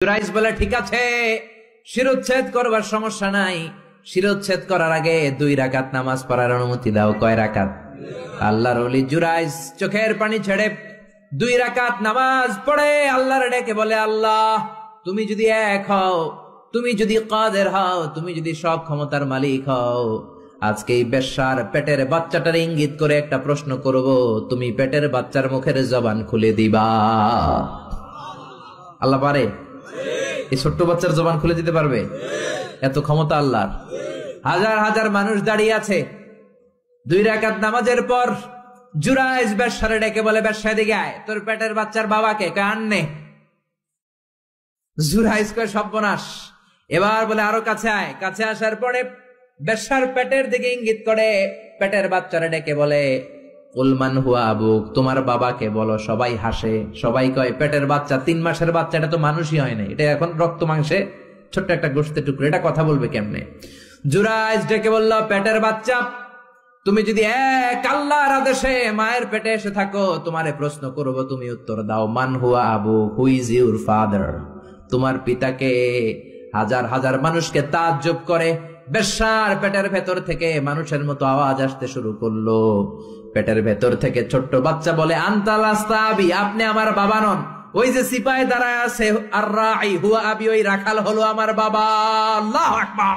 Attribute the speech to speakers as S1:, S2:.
S1: জুরাইজ বলে ঠিক আছে, শিরোচ্ছেদ করবার সমস্যা নাই, শিরোচ্ছেদ করার আগে 2 রাকাত নামাজ পড়ার অনুমতি দাও। কয় রাকাত? আল্লাহর ওলি জুরাইজ চোখের পানি ছেড়ে 2 রাকাত নামাজ পড়ে আল্লাহর ডেকে বলে, আল্লাহ তুমি যদি এক হও, তুমি যদি কাদের হও, তুমি যদি সব ক্ষমতার মালিক হও, আজকে এই বেশ্যার পেটের বাচ্চাটার ইঙ্গিত করে একটা প্রশ্ন করব, তুমি পেটের বাচ্চার মুখের জবান খুলে দিবা। আল্লাহ পারে? এই ছোট্ট বাচ্চার জবান খুলে দিতে পারবে? এত ক্ষমতা আল্লাহর। হাজার হাজার মানুষ দাঁড়িয়ে আছে। 2 রাকাত নামাজের পর জুরাইজ বেশ্যারে ডেকে বলে, বেশ্যা দিকে আয়, তোর পেটের বাচ্চার বাবাকে কান্নে। জুরাইজ কয় সর্বনাশ। এবার বলে আরো কাছে আয়। কাছে আসার পরে বেশ্যার পেটের দিকে ইঙ্গিত করে পেটের বাচ্চারে ডেকে বলে, উলমান হুয়া আবুক, তোমার বাবাকে বলো। সবাই হাসে, সবাই কয় পেটের বাচ্চা, 3 মাসের বাচ্চা, এটা তো মানুষই হয় না, এটা এখন রক্ত মাংসে ছোট্ট একটা গোশতের টুকরো, এটা কথা বলবে কেমনে? জুরাইজ ডেকে বলল, পেটের বাচ্চা, তুমি যদি এক আল্লাহর আদেশে মায়ের পেটে এসে থাকো, তোমারে প্রশ্ন করব, তুমি উত্তর দাও। মান হুয়া আবুক, হু ইজ ইউর ফাদার? তোমার পিতাকে? হাজার হাজার মানুষকে তাজ্জব করে বেশ্যার পেটের ভেতর থেকে মানুষের মতো আওয়াজ আসতে শুরু করলো। পেটের ভেতর থেকে ছোট্ট বাচ্চা বলে, আনতাল আস্তাবি, আপনি আমার বাবা নন। ওই যে সিপাহি দাঁড়ায় আছে, আর রাই হুয়া আবি, ওই রাখাল হলো আমার বাবা। আল্লাহু আকবার।